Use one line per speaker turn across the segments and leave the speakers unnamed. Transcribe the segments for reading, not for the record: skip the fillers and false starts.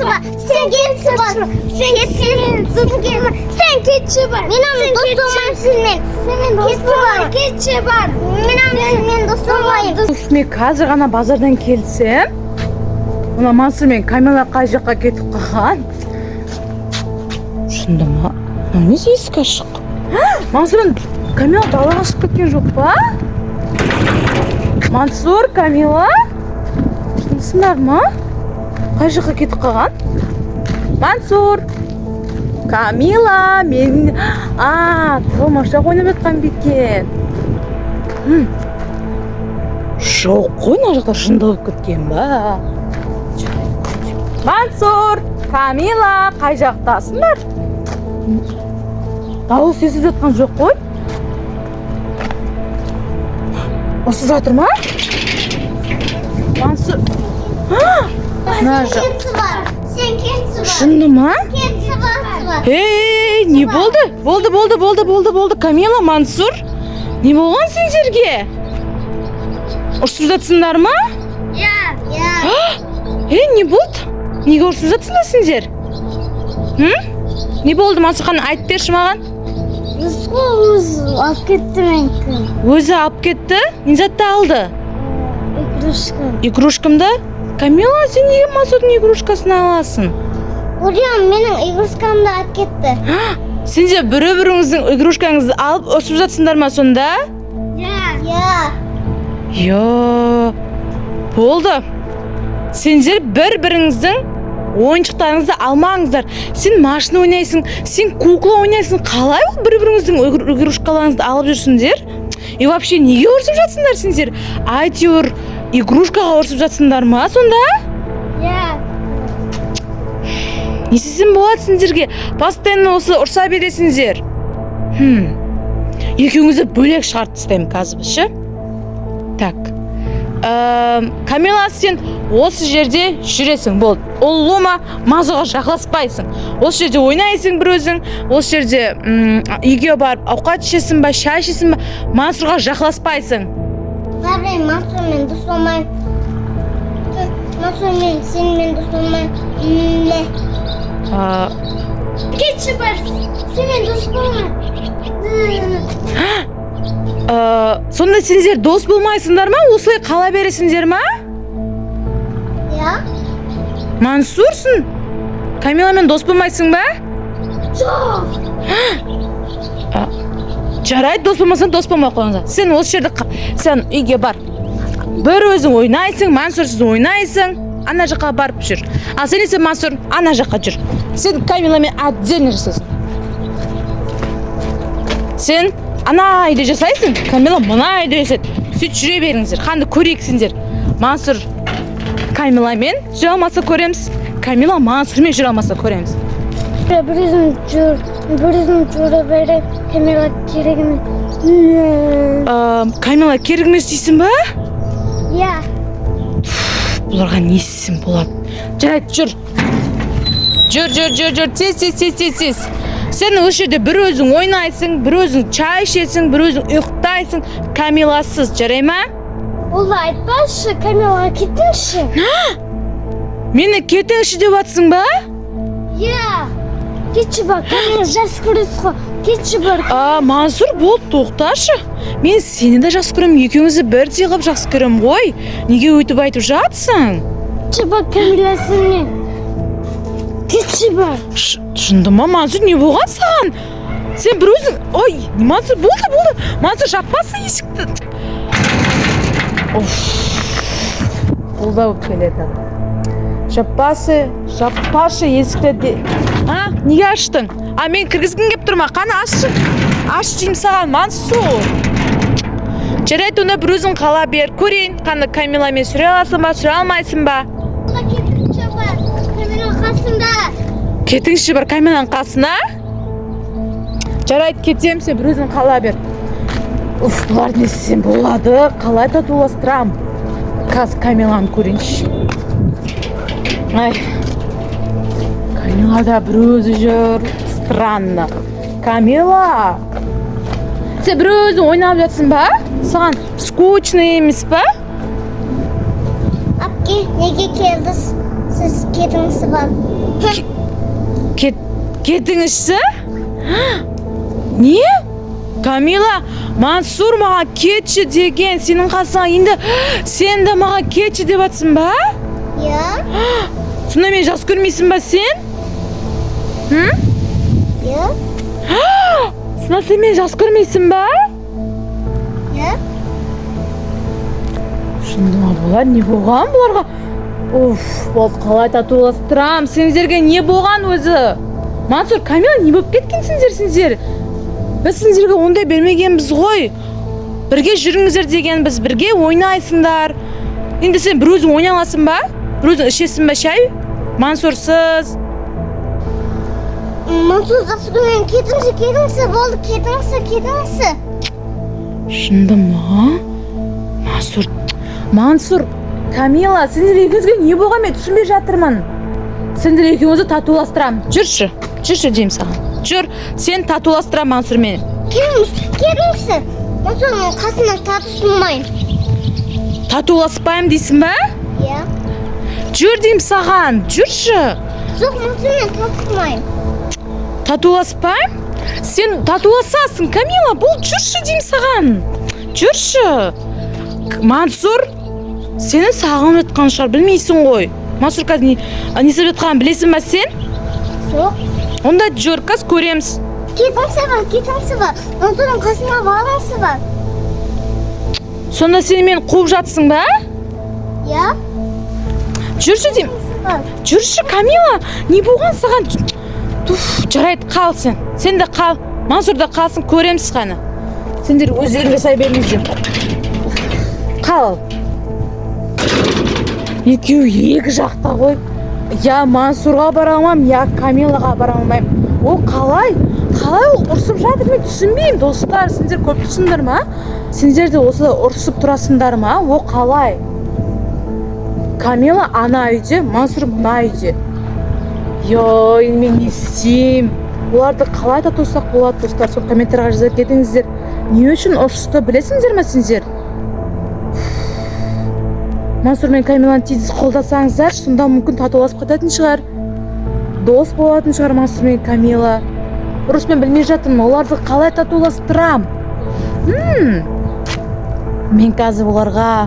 бар. Сен кетші бар. Сен кетші бар. Мен дос болмаймын сенімен. Кетші бар. Мен дос болмаймын.
Мен қазір ғана базардан келсем, мына Мансұр мен Камила қай жаққа кетіп қалған? Шында ма? Несі есік ашық? Мансұр мен Камила далаға шығып кеткен жоқ па? Мансұр, Камила? Шындысыңдар ма? Қай жаққа кетіп қалған? Мансұр, Камила, мен... Талмашақ ойнап жатқан бекен. Жоқ қой, мына жақта шындығып кеткен ба? Мансұр, Камила, қай жақтасыңдар? Дауыс естіп жатқан жоқ қой? Осы жатыр ма? Мансұр...
Сен кетші бар.
Шынды ма?
Кетші бар.
Ей, не болды? Болды. Камила, Мансұр, не болған сендерге? Ұрсып жатсыңдар ма? Ей, не болды? Неге ұрсып жатсыңдар сендер? Не болды, Мансұр, қана айтып берші маған?
Өзі алып кетті менікі.
Өзі алып кетті? Не затты алды?
Игрушка.
Игрушкамды? Камила, сен неге Мансұрдың игрушкасын аласың?
Ойлам, менің игрушкамды алып кетті.
Сендер бірі-біріңіздің игрушкаңызды алып ұрсып жатсыңдар ма сонда? Йо, болды. Сендер бір-біріңіздің ойыншықтарыңызды алмаңыздар. Сен машина ойнайсың, сен кукла ойнайсың. Қалай бір-біріңіздің игрушкаларыңызды алып жүрсіңдер? И вообще неге ұрсып жатсыңдар сендер? Әйтеуір игрушкаға ұрсып жатсыңдар ма сонда? Не істесем болады сендерге? Постоянно осы ұрса бересіңдер. Екеуіңізді бөлек шығарып тастаймын қазір біз, ше? Так. Камила, сен осы жерде жүресің, болды. Ол лома мазуға жақласпайсың. Осы жерде ойнайсың бір өзің, осы жерде үйге барып ауқат ішесің ба, шай ішесің ба, Мансұрға жақласпайсың.
Бәрі, Мансұрмен дос болмаймын. Мансұрмен сенімен дос болмаймын. Кетші бар, сенімен дос болмаймын.
Сонда сендер дос болмайсыңдар ма? Осылай қала бересіңдер ма? Мансұрсың? Камиламен дос болмайсың ба?
Жоқ.
Жарайды, дос болмасаң дос болмай қойыңыздар. Сен осы жерде сен үйге бар. Бір өзің ойнайсың, Мансұрсыз ойнайсың, ана жаққа барып жүр. Ал сен есе Мансұр, ана жаққа жүр. Сен Камиламен отдельно жасайсың. Сен ана үйде жасайсың, Камила мына үйде жасайды. Сөйтіп жүре беріңіздер. Қанды көрейік сендер. Мансұр Камиламен жүре алмаса көреміз. Камила Мансұрмен жүре алмаса көреміз.
Бір өзім жүре бере, Камила керек емес.
Камила керек емес дейсің ба? Бұларға не істесем болады? Жарайды, жүр. Жүр. Тез. Сен осы жерде бір өзің ойнайсың, бір өзің чай ішесің, бір өзің ұйықтайсың, Камиласыз, жарай ма?
Олда айтпашы, Камилаға кетіңші.
Мені кетіңші деп атсың ба?
Кетші бар, Камила жас көресіз ғой, кетші бар.
Мансұр, болды, тоқташы. Мен сені де жас көрем, екеуіңізді бірдей қылып жақсы көрем ғой. Неге өйтіп айтып жатсың?
Кетші бар, Камила сенімен. Кетші бар.
Шынды ма, Мансұр, не болған саған? Сен бір өзің... Ой, Мансұр, болды. Мансұр, жаппасы есікті. Болды өп келеді. Жаппашы есікті. Неге аштың? Мен кіргізгін кеп тұрма, қаны ашшы. Аш деймін саған, Мансұр. Жарайды, онда бір өзің қала бер. Көрейін, қаны Камиламен сүре аласың ба, сүре алмайсың ба?
Кетіңші бар, Камила қасында.
Кетіңші бар, Камиланың қасына? Жарайды, кетем, сен бір өзің қала бер. Бұлар не істесем болады? Қалай татуластырам? Қазір Камиланы көрейінші. Камила да бір өзі жүр. Странно. Камила! Сен бір өзің ойнап жатсың ба? Саған скучно емес па?
Апке, неге келдіз? Siz ketіңізші бар.
Кетіңізші? Не? Камила, Мансур маған кетші деген, сенің қасыңа енді сен де маған кетші деп атсың ба?
Иә.
Сонда мен жас көрмейсің ба сен?
Иә.
Сонда сен мен жас көрмейсің ба?
Иә.
Шынды ма бұлар? Не болған бұларға? Болды, қалай татуластырам? Сендерге не болған өзі? Мансур, Камила, не болып кеткенсіңдер? Біз сендерге ондай бермегенбіз ғой. Бірге жүріңіздер дегенбіз, бірге ойнайсыңдар. Енді сен бір өзің ойнай аласың ба? Бір өзің ішесің ба шай? Мансурсыз.
Мансур жақсы көрмеймін. Кетіңізші, болды, кетіңізші.
Шынды ма? Мансур, Камила, сендер екеуіңізге не болған, мен түсінбей жатырмын. Сендер екеуіңізді татуластырам. Жүрші деймін саған. Жүр, сен татуластырам Мансур мені.
Кетіңізші. Мансурның қасына татуласпаймын.
Татуласпаймын дейсің ба?
Иә.
Жүр деймін саған, жүрші.
Жоқ, Мансурмен татуласпаймын.
Татуласпаймын? Сен татуласасың, Камила, бұл жүрші деймін саған. Жүрші. Мансур, сені сағынып жатқан шығар, білмейсің ғой. Мансур қазір не істеп жатқанын білесің ба сен?
Жоқ.
Онда жүр, қазір көреміз.
Кетіңізші бар. Мансурдың қасына барыңызшы бар.
Сонда сен мені қуып жатсың ба?
Иә.
Жүрші деймін. Жүрші, Камила, не болған саған? Жарайды, қал сен. Сен де қал. Мансур да қалсын, көреміз қаны. Сендер өздерің жасай беріңіздер. Қал. Екеуі екі жақта ғой. Я Мансурға бара алмаймын, я Камилаға бара алмаймын. Ол қалай ол ұрсып жатыр, мен түсінбеймін. Достар, сендер көп түсіңдер ма? Сендер де осы ұрсып тұрасыңдар ма? Ол қалай? Камила ана үйде, Мансур мына үйде. Йой, мен не істеймін? Оларды қалай татусақ болады, достар? Сол комментарға жазып кетіңіздер. Не үшін ұрсысты білесіңдер ме сендер? Мансур мен Камиланы тез қолдасаңыздар, сонда мүмкін татуласып кететін шығар. Дос болатын шығар Мансур мен Камила. Дұрыс, мен білмей жатырмын, оларды қалай татуластырам? Мен қазір оларға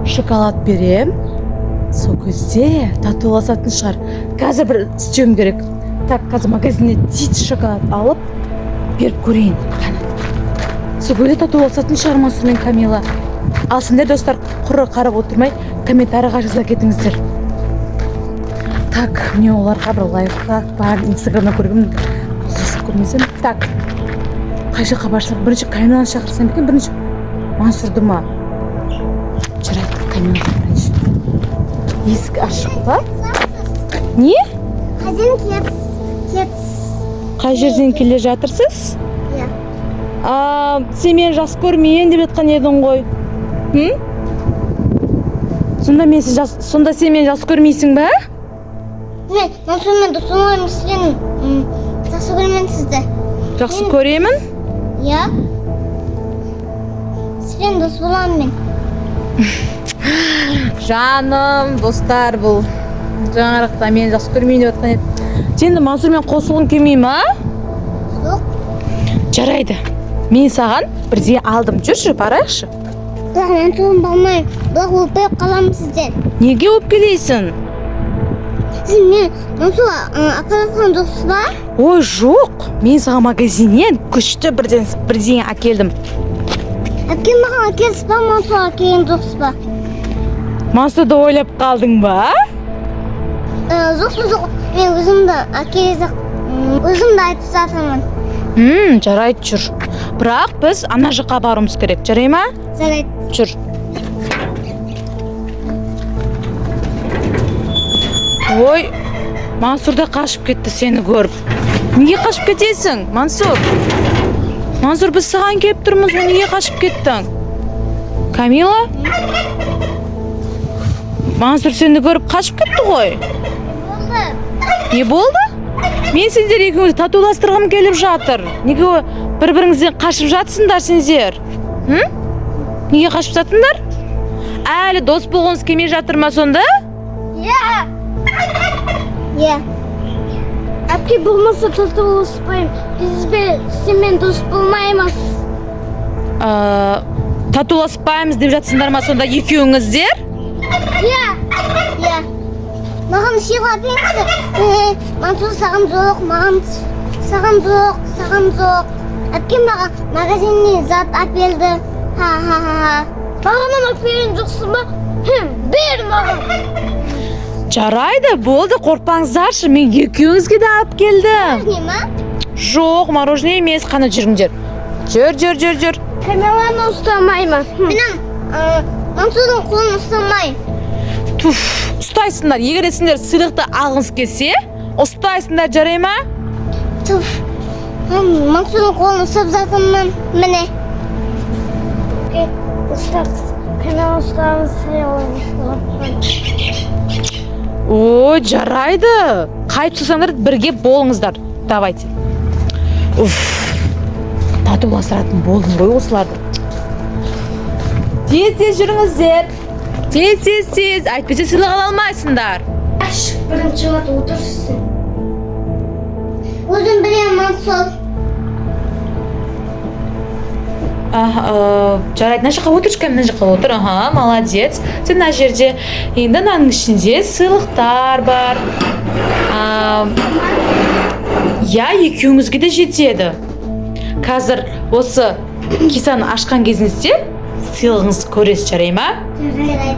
шоколад берем. Сол кезде татуласатын шығар. Қазір бір істеуім керек. Так, қазір магазинде тез шоколад алып беріп көрейін. Сол кезде татуласатын шығар Мансур мен Камила. Ал сендер, достар, құры қарап отырмай, комментарияға жаза кетіңіздер. Так, мне оларға бір лайфхак бар, инстаграмнан көргенмін. Ұзасып көрмесем. Так, қай жаққа барсақ, бірінші Камиланы шақырсам екен, бірінші Мансурды ма? Жарайды, Камилаға бірінші. Есік ашық па? Не? Қай жерден келе жатырсыз?
Иә.
Сен мені жас көрмейін деп жатқан едің ғой. Сонда сен мені жас көрмейсің ба?
Мен Мансурмен дос болмаймын, сен жақсы көремін сізді.
Жақсы көремін?
Иә. Сен дос боламын мен.
Жаным, достар, бұл жаңарақта мені жақсы көрмейін деп жатқан еді. Сенді Мансурмен қосылғың келмей ма?
Жоқ.
Жарайды. Мен саған бірдеңе алдым. Жүрші, барайықшы.
Бірақ мен соған бармаймын. Бірақ өкпелеп қаламын сізден.
Неге өкпелейсің?
Сіз мен Мансур апаратқан жоқсыз ба?
Ой, жоқ. Мен саған магазиннен күшті бірдеңе әкелдім.
Әпкем маған әкелсіз ба, Мансур әкелген жоқсыз ба?
Мансурды ойлап қалдың ба?
Жоқ. Мен өзімді әкелесақ, өзімді айтып жатырмын.
Жарайды, жүр. Бірақ біз ана жаққа баруымыз керек, жарай ма?
Жарайды.
Жүр. Ой, Мансур да қашып кетті сені көріп. Неге қашып кетесің, Мансур? Мансур, біз саған келіп тұрмыз, неге қашып кеттің? Камила? Мансур сені көріп қашып кетті ғой. Не болды? Мен сендер екеуіңізді татуластырғым келіп жатыр. Неге бір-біріңізден қашып жатсыңдар сендер? Неге қашып жатсыңдар? Әлі дос болғыңыз келмей жатыр ма сонда?
Иә. Иә. Әпке болмаса татуласпаймын. Сенімен дос болмаймыз.
Татуласпаймыз деп жатсыңдар ма сонда екеуіңіздер?
Иә. Маған сыйлап беріңіз. Мансұр саған жоқ, саған жоқ. Әпке маған магазиннен зат әперді. Маған әперген жоқсың ба? Бер маған.
Жарайды, болды, қорқпаңыздаршы. Мен екеуіңізге де алып келдім.
Не ма?
Жоқ, мороженое емес, қана жүріңдер. Жүр.
Камераны ұстамаймын. Менің Мансұрдың қолын ұстамайын.
Туф, ұстайсыңдар. Егер де сендер сыйлықты алғыңыз келсе, ұстайсыңдар, жарай ма?
Туф. Мансұрдың қолын ұстап жатырмын. Міне. Камераны ұстамыз.
О, жарайды. Қайып тұрсаңдар, бірге болыңыздар. Давайте. Татуластыратын болдым ғой осыларды. Тез жүріңіздер. Тез. Айтпесе сыйлық ала алмайсыңдар.
Бірінші рет отырсың. Өзім білем, Мансұр.
Жарайды, мына жаққа отыр, мына жаққа отыр. Молодец. Сен мына жерде. Енді мынаның ішінде сыйлықтар бар. Я, екеуіңізге де жетеді. Қазір осы кисаны ашқан кезіңізде сыйлығыңызды көресіз, жарай ма?
Жарайды.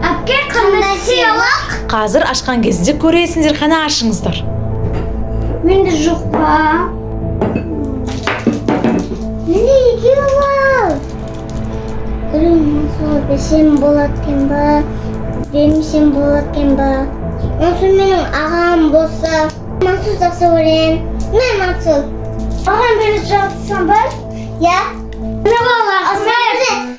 Әпке, қандай сыйлық?
Қазір ашқан кезінде көресіңдер, қана ашыңыздар.
Менде жоқ па? Менде екеуі бар. Мансұр берсем болады екен ба? Бермесем болады екен ба? Мансұр менің ағам болса, Мансұр жақсы көрем. Мен Мансұр. Ағам бері жатсам ба? Иә. Не болады?